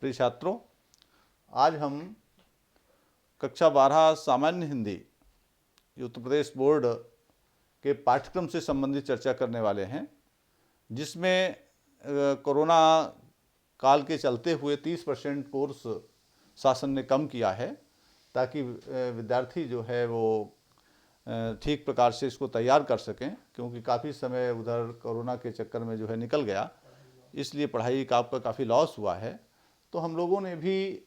प्रिय छात्रों, आज हम कक्षा 12 सामान्य हिंदी उत्तर प्रदेश बोर्ड के पाठ्यक्रम से संबंधित चर्चा करने वाले हैं, जिसमें कोरोना काल के चलते हुए 30% कोर्स शासन ने कम किया है ताकि विद्यार्थी जो है वो ठीक प्रकार से इसको तैयार कर सकें, क्योंकि काफ़ी समय उधर कोरोना के चक्कर में जो है निकल गया, इसलिए पढ़ाई का आपका काफ़ी लॉस हुआ है। तो हम लोगों ने भी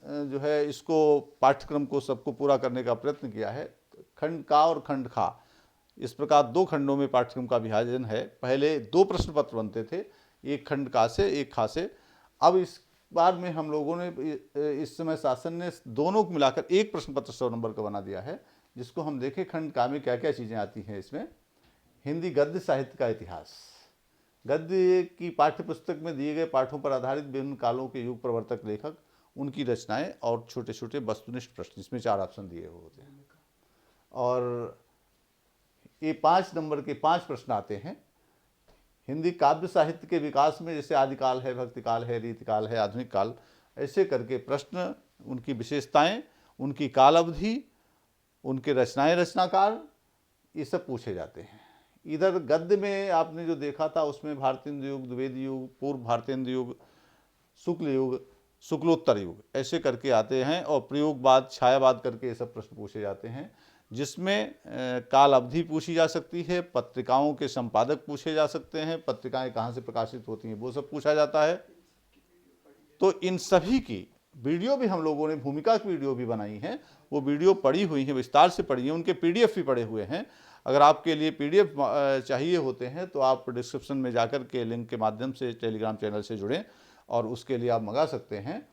जो है इसको पाठ्यक्रम को सबको पूरा करने का प्रयत्न किया है। खंड का और खंड खा, इस प्रकार 2 खंडों में पाठ्यक्रम का विभाजन है। पहले 2 प्रश्न पत्र बनते थे, एक खंड का से एक खा से। अब इस बार में हम लोगों ने इस समय शासन ने दोनों को मिलाकर एक प्रश्न पत्र 100 नंबर का बना दिया है, जिसको हम देखें खंड का में क्या क्या चीज़ें आती हैं। इसमें हिंदी गद्य साहित्य का इतिहास, गद्य की पाठ्य पुस्तक में दिए गए पाठों पर आधारित विभिन्न कालों के युग प्रवर्तक लेखक, उनकी रचनाएं और छोटे छोटे वस्तुनिष्ठ प्रश्न, इसमें 4 ऑप्शन दिए हुए होते हैं। और ये 5 नंबर के 5 प्रश्न आते हैं। हिंदी काव्य साहित्य के विकास में जैसे आदिकाल है, भक्तिकाल है, रीतिकाल है, आधुनिक काल, ऐसे करके प्रश्न, उनकी विशेषताएं, उनकी काल अवधि, उनके रचनाएं, रचनाकार, ये सब पूछे जाते हैं। इधर गद्य में आपने जो देखा था उसमें भारतेंदु युग, द्विवेदी युग, पूर्व भारतेंदु युग, शुक्ल युग, शुक्लोत्तर युग, ऐसे करके आते हैं। और प्रयोगवाद, छायावाद करके ये सब प्रश्न पूछे जाते हैं, जिसमें काल अवधि पूछी जा सकती है, पत्रिकाओं के संपादक पूछे जा सकते हैं, पत्रिकाएं कहाँ से प्रकाशित होती हैं वो सब पूछा जाता है। तो इन सभी की वीडियो भी हम लोगों ने, भूमिका की वीडियो भी बनाई है, वो वीडियो पड़ी हुई है, विस्तार से पड़ी है, उनके PDF भी पड़े हुए हैं। अगर आपके लिए PDF चाहिए होते हैं तो आप डिस्क्रिप्शन में जाकर के लिंक के माध्यम से टेलीग्राम चैनल से जुड़ें और उसके लिए आप मंगा सकते हैं।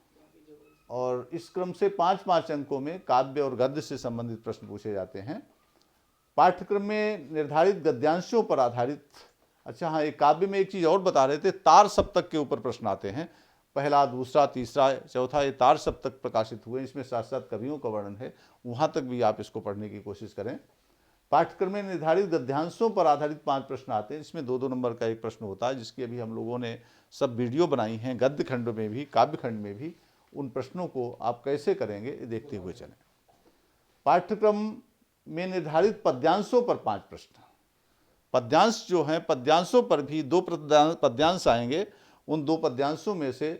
और इस क्रम से 5-5 अंकों में काव्य और गद्य से संबंधित प्रश्न पूछे जाते हैं। पाठ्यक्रम में निर्धारित गद्यांशों पर आधारित, अच्छा हाँ, एक काव्य में एक चीज़ और बता रहे थे, तार सप्तक के ऊपर प्रश्न आते हैं। पहला, दूसरा, तीसरा, चौथा, ये तार सप्तक प्रकाशित हुए, इसमें साथ साथ कवियों का वर्णन है, वहाँ तक भी आप इसको पढ़ने की कोशिश करें। पाठ्यक्रम में निर्धारित गद्यांशों पर आधारित 5 प्रश्न आते हैं, इसमें 2-2 नंबर का एक प्रश्न होता है, जिसकी अभी हम लोगों ने सब वीडियो बनाई हैं, गद्य खंड में भी, काव्य खंड में भी। उन प्रश्नों को आप कैसे करेंगे देखते हुए चलें। पाठ्यक्रम में निर्धारित पद्यांशों पर 5 प्रश्न, पद्यांश जो हैं, पद्यांशों पर भी 2 पद्यांश आएंगे। उन 2 पद्यांशों में से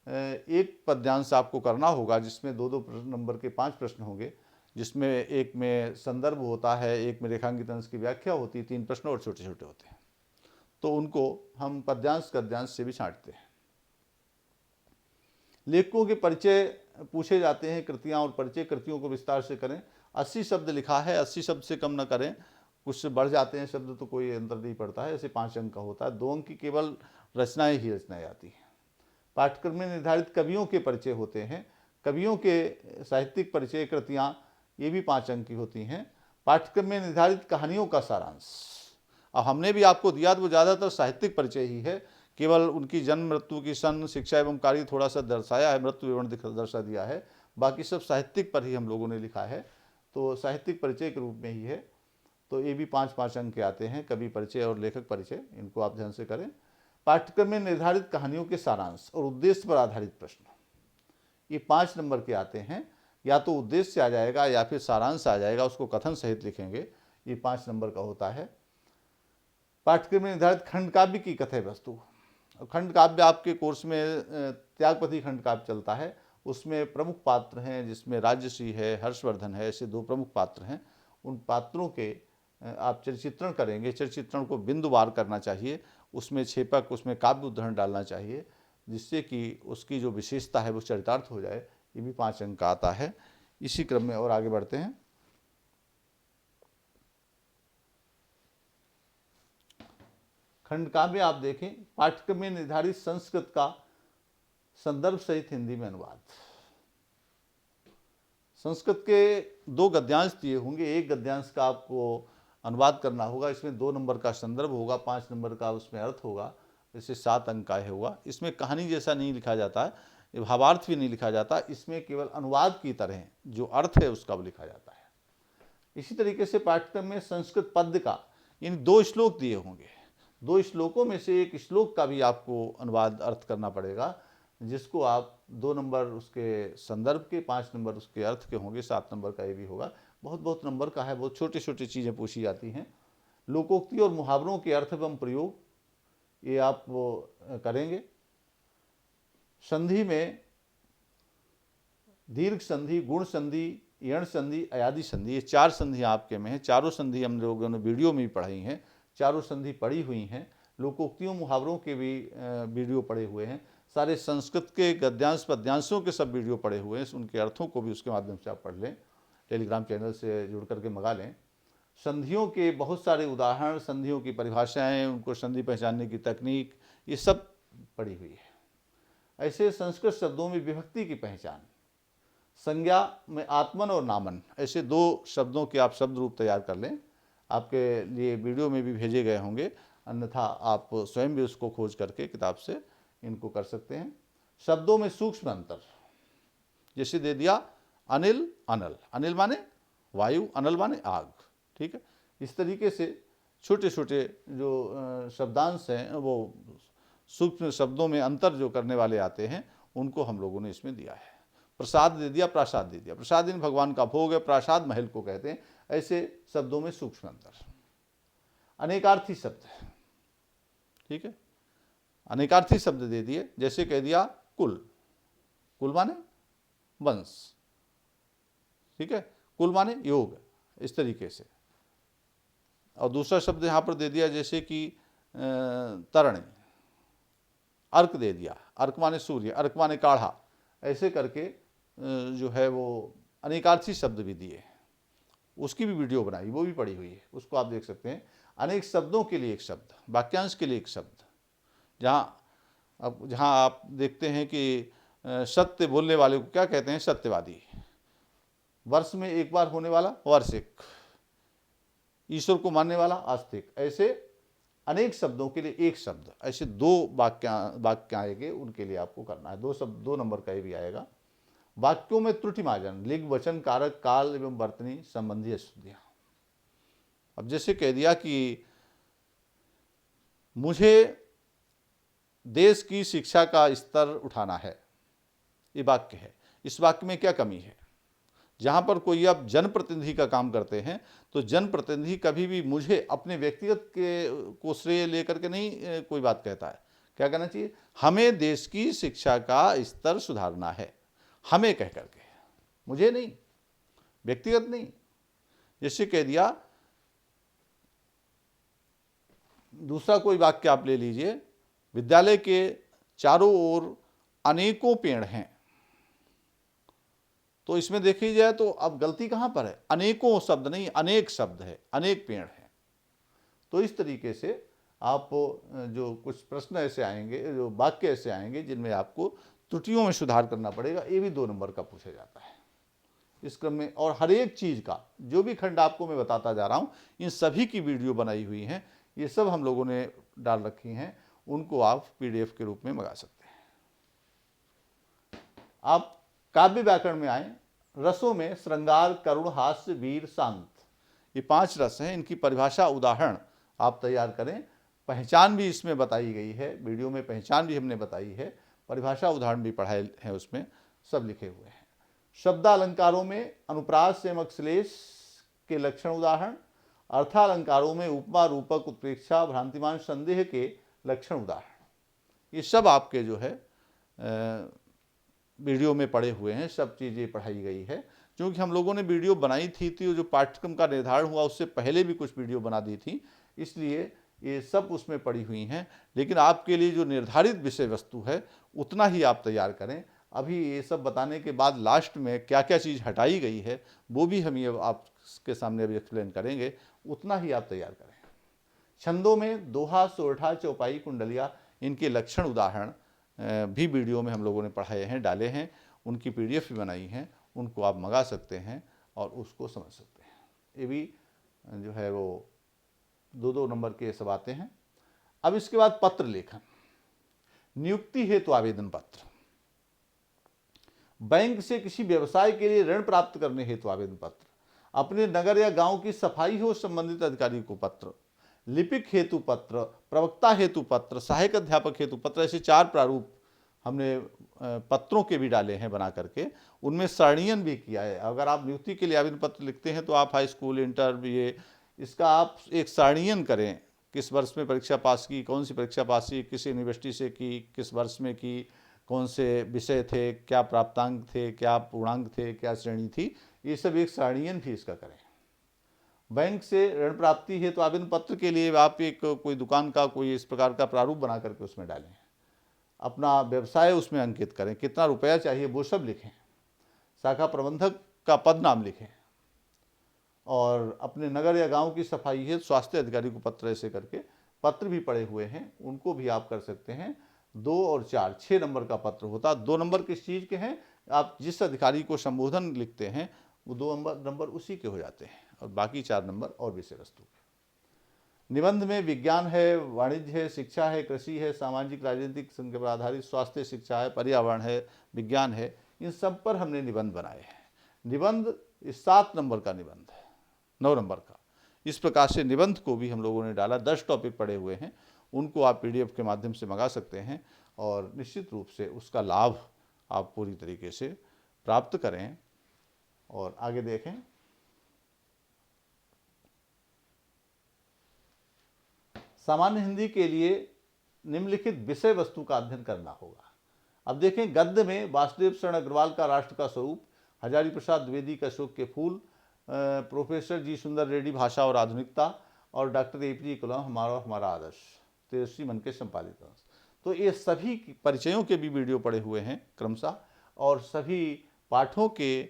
एक पद्यांश आपको करना होगा, जिसमें 2-2 नंबर के 5 प्रश्न होंगे, जिसमें एक में संदर्भ होता है, एक में रेखांकित अंश की व्याख्या होती है, 3 प्रश्न और छोटे छोटे होते हैं। तो उनको हम पद्यांश गद्यांश से भी छांटते हैं। लेखकों के परिचय पूछे जाते हैं, कृतियां और परिचय, कृतियों को विस्तार से करें। 80 शब्द लिखा है, 80 शब्द से कम न करें, कुछ से बढ़ जाते हैं शब्द तो कोई अंतर नहीं पड़ता है। ऐसे 5 अंक का होता है, 2 अंक की केवल रचनाएं ही रचनाएं आती हैं। पाठ्यक्रम में निर्धारित कवियों के परिचय होते हैं, कवियों के साहित्यिक परिचय, कृतियाँ, ये भी 5 अंक की होती हैं। पाठ्यक्रम में निर्धारित कहानियों का सारांश, अब हमने भी आपको दिया तो वो ज़्यादातर साहित्यिक परिचय ही है, केवल उनकी जन्म, मृत्यु की सन, शिक्षा एवं कार्य थोड़ा सा दर्शाया है, मृत्यु विवरण दर्शा दिया है, बाकी सब साहित्यिक पर ही हम लोगों ने लिखा है, तो साहित्यिक परिचय के रूप में ही है। तो ये भी 5-5 अंक के आते हैं, कवि परिचय और लेखक परिचय, इनको आप ध्यान से करें। पाठ्यक्रम में निर्धारित कहानियों के सारांश और उद्देश्य पर आधारित प्रश्न, ये 5 नंबर के आते हैं। या तो उद्देश्य आ जाएगा या फिर सारांश आ जाएगा, उसको कथन सहित लिखेंगे, ये 5 नंबर का होता है। पाठ्यक्रम में निर्धारित खंड काव्य की कथय वस्तु, खंड काव्य आपके कोर्स में त्यागपति खंड काव्य चलता है, उसमें प्रमुख पात्र हैं, जिसमें राजश्री है, हर्षवर्धन है, ऐसे 2 प्रमुख पात्र हैं। उन पात्रों के आप चरित्रण करेंगे, चरित्रण को बिंदुवार करना चाहिए, उसमें छेपक, उसमें काव्य उदाहरण डालना चाहिए, जिससे कि उसकी जो विशेषता है वो चरितार्थ हो जाए। ये भी 5 अंक का आता है। इसी क्रम में और आगे बढ़ते हैं। खंड काव्य आप देखें, पाठ्यक्रम में निर्धारित संस्कृत का संदर्भ सहित हिंदी में अनुवाद, संस्कृत के 2 गद्यांश दिए होंगे, एक गद्यांश का आपको अनुवाद करना होगा, इसमें 2 नंबर का संदर्भ होगा, 5 नंबर का उसमें अर्थ होगा, जैसे 7 अंक का है होगा। इसमें कहानी जैसा नहीं लिखा जाता है, भावार्थ भी नहीं लिखा जाता, इसमें केवल अनुवाद की तरह जो अर्थ है उसका लिखा जाता है। इसी तरीके से पाठ्यक्रम में संस्कृत पद्य का, इन 2 श्लोक दिए होंगे, 2 श्लोकों में से एक श्लोक का भी आपको अनुवाद अर्थ करना पड़ेगा। जिसको आप 2 नंबर उसके संदर्भ के, 5 नंबर उसके अर्थ के होंगे, 7 नंबर का ये भी होगा। बहुत बहुत नंबर का है, बहुत छोटी छोटी चीज़ें पूछी जाती हैं। लोकोक्ति और मुहावरों के अर्थ एवं प्रयोग ये आप वो करेंगे। संधि में दीर्घ संधि, गुण संधि, यण संधि, अयादि संधि, ये 4 संधियाँ आपके में हैं। चारों संधि हम लोगों ने वीडियो में भी पढ़ाई हैं, चारों संधि पढ़ी हुई हैं। लोकोक्तियों मुहावरों के भी वीडियो पढ़े हुए हैं। सारे संस्कृत के गद्यांश पद्यांशों के सब वीडियो पढ़े हुए हैं, उनके अर्थों को भी उसके माध्यम से आप पढ़ लें, टेलीग्राम चैनल से जुड़ करके मंगा लें। संधियों के बहुत सारे उदाहरण, संधियों की परिभाषाएं, उनको संधि पहचानने की तकनीक, ये सब पढ़ी हुई है। ऐसे संस्कृत शब्दों में विभक्ति की पहचान, संज्ञा में आत्मन और नामन, ऐसे 2 शब्दों के आप शब्द रूप तैयार कर लें। आपके लिए वीडियो में भी भेजे गए होंगे, अन्यथा आप स्वयं भी उसको खोज करके किताब से इनको कर सकते हैं। शब्दों में सूक्ष्म अंतर, जैसे दे दिया अनिल अनल, अनिल माने वायु, अनल माने आग, ठीक है। इस तरीके से छोटे छोटे जो शब्दांश हैं, वो सूक्ष्म शब्दों में अंतर जो करने वाले आते हैं, उनको हम लोगों ने इसमें दिया है। प्रसाद दे दिया, प्रासाद दे दिया, प्रसाद इन भगवान का भोग है, प्रासाद महल को कहते हैं। ऐसे शब्दों में सूक्ष्म अंतर। अनेकार्थी शब्द, ठीक है, अनेकार्थी शब्द दे दिए, जैसे कह दिया कुल, कुल माने वंश, ठीक है, कुल माने योग, इस तरीके से। और दूसरा शब्द यहाँ पर दे दिया जैसे कि तरणी, अर्क दे दिया, अर्क माने सूर्य, अर्क माने काढ़ा, ऐसे करके जो है वो अनेकार्थी शब्द भी दिए। उसकी भी वीडियो बनाई, वो भी पड़ी हुई है, उसको आप देख सकते हैं। अनेक शब्दों के लिए एक शब्द, वाक्यांश के लिए एक शब्द, जहाँ आप देखते हैं कि सत्य बोलने वाले को क्या कहते हैं, सत्यवादी। वर्ष में एक बार होने वाला वार्षिक, ईश्वर को मानने वाला आस्तिक। ऐसे अनेक शब्दों के लिए एक शब्द, ऐसे 2 वाक्य आएंगे, उनके लिए आपको करना है। 2 शब्द, 2 नंबर का ये भी आएगा। वाक्यों में त्रुटि मार्जन, लिंग, वचन, कारक, काल एवं वर्तनी संबंधी अशुद्धियां। अब जैसे कह दिया कि मुझे देश की शिक्षा का स्तर उठाना है, ये वाक्य है। इस वाक्य में क्या कमी है? जहाँ पर कोई आप जनप्रतिनिधि का काम करते हैं, तो जनप्रतिनिधि कभी भी मुझे अपने व्यक्तिगत को श्रेय लेकर के नहीं कोई बात कहता है। क्या कहना चाहिए? हमें देश की शिक्षा का स्तर सुधारना है, हमें कह करके, मुझे नहीं, व्यक्तिगत नहीं। जैसे कह दिया, दूसरा कोई वाक्य आप ले लीजिए, विद्यालय के चारों ओर अनेकों पेड़ हैं। तो इसमें देखी जाए तो अब गलती कहाँ पर है? अनेकों शब्द नहीं, अनेक शब्द है, अनेक पेड़ हैं। तो इस तरीके से आप जो कुछ प्रश्न ऐसे आएंगे, जो वाक्य ऐसे आएंगे जिनमें आपको त्रुटियों में सुधार करना पड़ेगा, ये भी 2 नंबर का पूछा जाता है इस क्रम में। और हर एक चीज़ का जो भी खंड आपको मैं बताता जा रहा हूँ, इन सभी की वीडियो बनाई हुई हैं, ये सब हम लोगों ने डाल रखी हैं, उनको आप PDF के रूप में मंगा सकते हैं। आप काव्य व्याकरण में आए, रसों में श्रृंगार, करुण, हास्य, वीर, शांत, ये 5 रस हैं। इनकी परिभाषा उदाहरण आप तैयार करें। पहचान भी इसमें बताई गई है, वीडियो में पहचान भी हमने बताई है, परिभाषा उदाहरण भी पढ़ाए हैं, उसमें सब लिखे हुए हैं। शब्दालंकारों में अनुप्रास एवं अश्लेष के लक्षण उदाहरण, अर्थालंकारों में उपमा, रूपक, उत्प्रेक्षा, भ्रांतिमान, संदेह के लक्षण उदाहरण, ये सब आपके जो है वीडियो में पढ़े हुए हैं, सब चीज़ें पढ़ाई गई है। क्योंकि हम लोगों ने वीडियो बनाई थी जो पाठ्यक्रम का निर्धारण हुआ उससे पहले भी कुछ वीडियो बना दी थी, इसलिए ये सब उसमें पड़ी हुई हैं। लेकिन आपके लिए जो निर्धारित विषय वस्तु है उतना ही आप तैयार करें। अभी ये सब बताने के बाद लास्ट में क्या क्या चीज़ हटाई गई है वो भी हम ये आपके सामने अभी एक्सप्लेन करेंगे, उतना ही आप तैयार करें। छंदों में दोहा, सोरठा, चौपाई, कुंडलिया, इनके लक्षण उदाहरण भी वीडियो में हम लोगों ने पढ़ाए हैं, डाले हैं, उनकी PDF भी बनाई हैं, उनको आप मंगा सकते हैं और उसको समझ सकते हैं। ये भी जो है वो 2-2 नंबर के सब आते हैं। अब इसके बाद पत्र लेखन, नियुक्ति हेतु आवेदन पत्र, बैंक से किसी व्यवसाय के लिए ऋण प्राप्त करने हेतु आवेदन पत्र, अपने नगर या गांव की सफाई हो संबंधित अधिकारी को पत्र, लिपिक हेतु पत्र, प्रवक्ता हेतु पत्र, सहायक अध्यापक हेतु पत्र, ऐसे 4 प्रारूप हमने पत्रों के भी डाले हैं बना करके, उनमें सरणीयन भी किया है। अगर आप नियुक्ति के लिए आवेदन पत्र लिखते हैं तो आप हाई स्कूल, इंटर, बीए, इसका आप एक सरणीयन करें, किस वर्ष में परीक्षा पास की, कौन सी परीक्षा पास की, किस यूनिवर्सिटी से की, किस वर्ष में की, कौन से विषय थे, क्या प्राप्तांक थे, क्या पूर्णांक थे, क्या श्रेणी थी, ये सब एक सरणीयन भी इसका करें। बैंक से ऋण प्राप्ति है तो आवेदन पत्र के लिए आप एक कोई दुकान का कोई इस प्रकार का प्रारूप बना करके उसमें डालें, अपना व्यवसाय उसमें अंकित करें, कितना रुपया चाहिए वो सब लिखें, शाखा प्रबंधक का पद नाम लिखें, और अपने नगर या गांव की सफाई है स्वास्थ्य अधिकारी को पत्र ऐसे करके, पत्र भी पड़े हुए हैं उनको भी आप कर सकते हैं। 2 और 4 6 नंबर का पत्र होता है। 2 नंबर किस चीज़ के हैं, आप जिस अधिकारी को संबोधन लिखते हैं वो 2 नंबर उसी के हो जाते हैं, और बाकी 4 नंबर और विषय वस्तु के। निबंध में विज्ञान है, वाणिज्य है, शिक्षा है, कृषि है, सामाजिक राजनीतिक संख्या पर आधारित स्वास्थ्य, शिक्षा है, पर्यावरण है, विज्ञान है, इन सब पर हमने निबंध बनाए हैं। निबंध 7 नंबर का निबंध है, 9 नंबर का। इस प्रकार से निबंध को भी हम लोगों ने डाला। 10 टॉपिक पड़े हुए हैं, उनको आप PDF के माध्यम से मंगा सकते हैं, और निश्चित रूप से उसका लाभ आप पूरी तरीके से प्राप्त करें। और आगे देखें, सामान्य हिंदी के लिए निम्नलिखित विषय वस्तु का अध्ययन करना होगा। अब देखें, गद्य में वासुदेव शरण अग्रवाल का राष्ट्र का स्वरूप, हजारी प्रसाद द्विवेदी का अशोक के फूल, प्रोफेसर जी सुंदर रेड्डी भाषा और आधुनिकता, और डॉक्टर APJ कलाम हमारा आदर्श, तेजस्वी मन के संपादित अंश। तो ये सभी परिचयों के भी वीडियो पड़े हुए हैं क्रमशः, और सभी पाठों के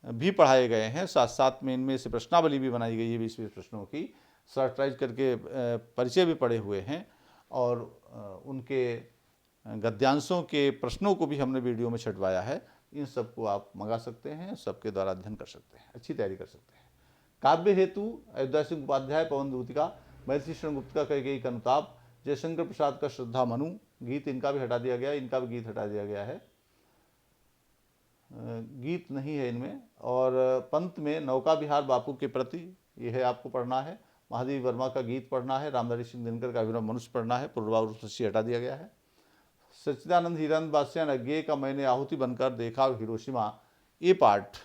भी पढ़ाए गए हैं। साथ साथ में इनमें से प्रश्नावली भी बनाई गई है 20-20 प्रश्नों की, सर्टराइज करके परिचय भी पड़े हुए हैं, और उनके गद्यांशों के प्रश्नों को भी हमने वीडियो में छटवाया है। इन सबको आप मंगा सकते हैं, सबके द्वारा अध्ययन कर सकते हैं, अच्छी तैयारी कर सकते हैं। काव्य हेतु अयोध्या सिंह उपाध्याय पवन दूतिका, महर्षि शरण गुप्त का कैकेयी का अनुताप, जयशंकर प्रसाद का श्रद्धा मनु, गीत इनका भी हटा दिया गया, इनका भी गीत हटा दिया गया है, गीत नहीं है इनमें। और पंत में नौका विहार बापू के प्रति, यह है आपको पढ़ना है। महादेवी वर्मा का गीत पढ़ना है। रामधारी सिंह दिनकर का अभिनव मनुष्य पढ़ना है, पूर्वा उर्वशी हटा दिया गया है। सच्चिदानंद हिरानंद बादशाह अज्ञेय का मैंने आहुति बनकर देखा हिरोशिमा, ये पाठ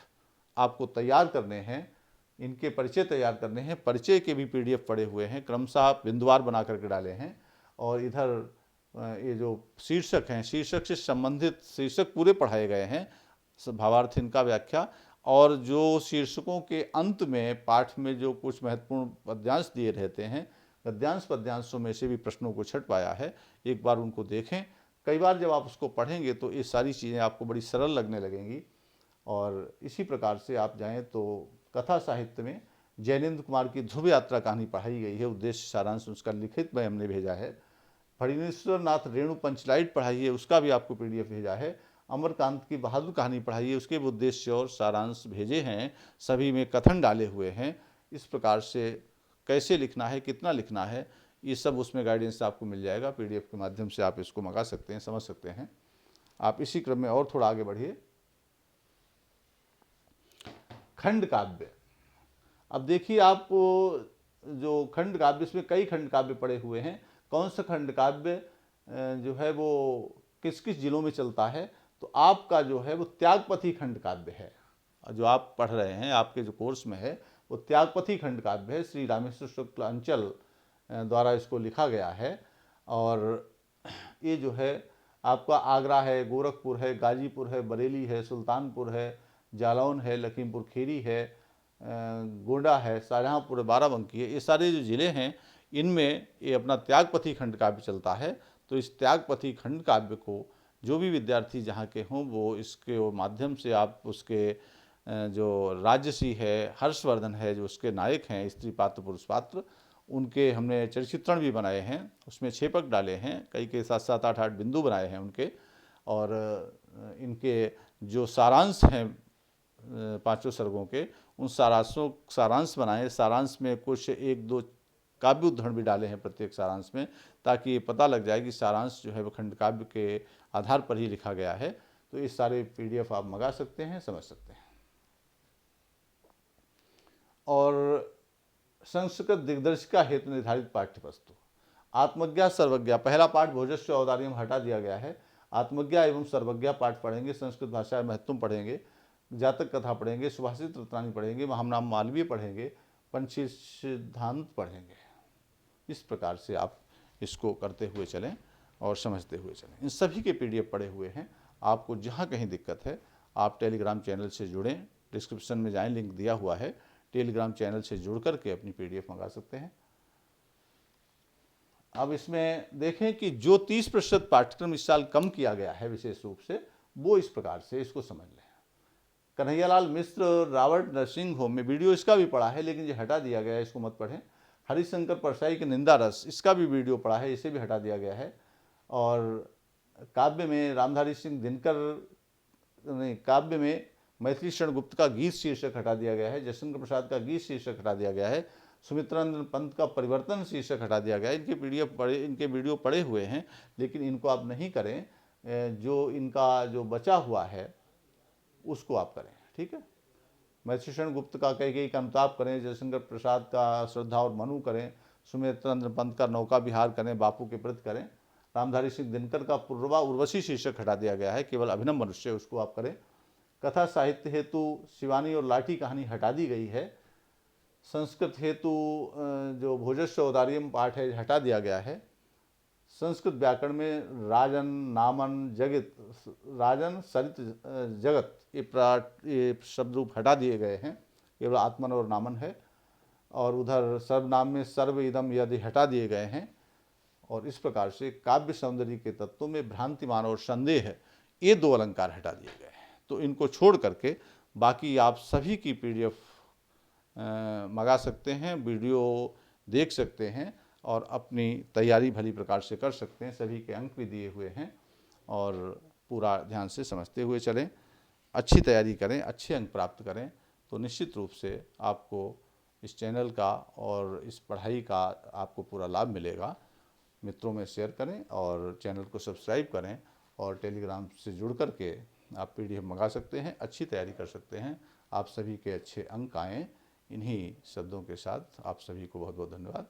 आपको तैयार करने हैं, इनके परिचय तैयार करने हैं। परिचय के भी PDF पड़े हुए हैं, क्रमशः बिंदुवार बना करके डाले हैं। और इधर ये जो शीर्षक हैं, शीर्षक से संबंधित शीर्षक पूरे पढ़ाए गए हैं, भावार्थ इनका व्याख्या, और जो शीर्षकों के अंत में पाठ में जो कुछ महत्वपूर्ण पद्यांश दिए रहते हैं, गद्यांश पद्यांशों में से भी प्रश्नों को छटवाया है। एक बार उनको देखें, कई बार जब आप उसको पढ़ेंगे तो ये सारी चीज़ें आपको बड़ी सरल लगने लगेंगी। और इसी प्रकार से आप जाएं तो कथा साहित्य में जैनेन्द्र कुमार की ध्रुव यात्रा कहानी पढ़ाई गई है, उद्देश्य सारांश उसका लिखित में हमने भेजा है। फणीश्वर नाथ रेणु पंचलाइट पढ़ाई है, उसका भी आपको PDF भेजा है। अमरकांत की बहादुर कहानी पढ़ाई है, उसके भी उद्देश्य और सारांश भेजे हैं, सभी में कथन डाले हुए हैं। इस प्रकार से कैसे लिखना है, कितना लिखना है, ये सब उसमें गाइडेंस आपको मिल जाएगा। PDF के माध्यम से आप इसको मंगा सकते हैं, समझ सकते हैं। आप इसी क्रम में और थोड़ा आगे बढ़िए। खंड काव्य, अब देखिए आपको जो खंड काव्य, इसमें कई खंड काव्य पड़े हुए हैं। कौन सा खंड काव्य जो है वो किस किस जिलों में चलता है, तो आपका जो है वो त्यागपथी खंड काव्य है। जो आप पढ़ रहे हैं, आपके जो कोर्स में है, वो त्यागपथी खंड काव्य है। श्री रामेश्वर शुक्ल अंचल द्वारा इसको लिखा गया है। और ये जो है आपका आगरा है, गोरखपुर है, गाजीपुर है, बरेली है, सुल्तानपुर है, जालौन है, लखीमपुर खीरी है, गोंडा है, शाहजहाँपुर, बाराबंकी है, ये सारे जो ज़िले हैं इनमें ये अपना त्यागपथी खंड काव्य चलता है। तो इस त्यागपथी खंड काव्य को जो भी विद्यार्थी जहाँ के हों वो इसके माध्यम से आप उसके जो राजसी है, हर्षवर्धन है, जो उसके नायक हैं, स्त्री पात्र पुरुष पात्र, उनके हमने चरित्रण भी बनाए हैं, उसमें छेपक डाले हैं, कई के 7-7, 8-8 बिंदु बनाए हैं उनके। और इनके जो सारांश हैं 5 सर्गों के, उन सारांश बनाए। सारांश में कुछ 1-2 काव्य उद्धरण भी डाले हैं प्रत्येक सारांश में, ताकि ये पता लग जाए कि सारांश जो है वो खंड काव्य के आधार पर ही लिखा गया है। तो इस सारे PDF आप मंगा सकते हैं, समझ सकते हैं। और संस्कृत दिग्दर्शिका हेतु निर्धारित पाठ्य वस्तु, आत्मज्ञा सर्वज्ञा, पहला पाठ भोजस्व औदार्यम हटा दिया गया है। आत्मज्ञा एवं सर्वज्ञा पाठ पढ़ेंगे, संस्कृत भाषा महत्वम पढ़ेंगे, जातक कथा पढ़ेंगे, सुभाषित रत्नानी पढ़ेंगे, महामनाम मालवीय पढ़ेंगे, पंचशील सिद्धांत पढ़ेंगे। इस प्रकार से आप इसको करते हुए चलें और समझते हुए चलें। इन सभी के PDF पड़े हुए हैं। आपको जहाँ कहीं दिक्कत है आप टेलीग्राम चैनल से जुड़ें, डिस्क्रिप्शन में जाएं, लिंक दिया हुआ है, टेलीग्राम चैनल से जुड़ करके अपनी PDF मंगा सकते हैं। अब इसमें देखें कि जो 30% पाठ्यक्रम इस साल कम किया गया है विशेष रूप से, वो इस प्रकार से इसको समझ लें। कन्हैयालाल मिश्र रावर्ट नर्सिंग होम में वीडियो इसका भी पड़ा है, लेकिन ये हटा दिया गया है, इसको मत पढ़ें। हरिशंकर परसाई के निंदा रस, इसका भी वीडियो पड़ा है, इसे भी हटा दिया गया है। और काव्य में रामधारी सिंह दिनकर नहीं, काव्य में मैथिली शरण गुप्त का गीत शीर्षक हटा दिया गया है, जयशंकर प्रसाद का गीत शीर्षक हटा दिया गया है, सुमित्रानंद पंत का परिवर्तन शीर्षक हटा दिया गया है। इनके PDF पड़े, इनके वीडियो पड़े हुए हैं, लेकिन इनको आप नहीं करें। जो इनका जो बचा हुआ है उसको आप करें, ठीक है। मैथिली शरण गुप्त का कैकेयी का अनुताप करें, जयशंकर प्रसाद का श्रद्धा और मनु करें, सुमित्रानंद पंत का नौका विहार करें, बापू के प्रति करें। रामधारी सिंह दिनकर का पूर्वा उर्वशी शीर्षक हटा दिया गया है, केवल अभिनव मनुष्य, उसको आप करें। कथा साहित्य हेतु शिवानी और लाठी कहानी हटा दी गई है। संस्कृत हेतु जो भोजस्व औदार्यम पाठ है हटा दिया गया है। संस्कृत व्याकरण में राजन, नामन, जगत, राजन, सरित, जगत ये शब्द रूप हटा दिए गए हैं, केवल आत्मन और नामन है। और उधर सर्वनाम में सर्व, इदम, यदि हटा दिए गए हैं। और इस प्रकार से काव्य सौंदर्य के तत्वों में भ्रांतिमान और संदेह, ये 2 अलंकार हटा दिए गए हैं। तो इनको छोड़ करके बाकी आप सभी की PDF मंगा सकते हैं, वीडियो देख सकते हैं और अपनी तैयारी भली प्रकार से कर सकते हैं। सभी के अंक भी दिए हुए हैं और पूरा ध्यान से समझते हुए चलें, अच्छी तैयारी करें, अच्छे अंक प्राप्त करें, तो निश्चित रूप से आपको इस चैनल का और इस पढ़ाई का आपको पूरा लाभ मिलेगा। मित्रों में शेयर करें और चैनल को सब्सक्राइब करें और टेलीग्राम से जुड़ करके आप PDF मंगा सकते हैं, अच्छी तैयारी कर सकते हैं। आप सभी के अच्छे अंक आएँ, इन्हीं शब्दों के साथ आप सभी को बहुत बहुत धन्यवाद।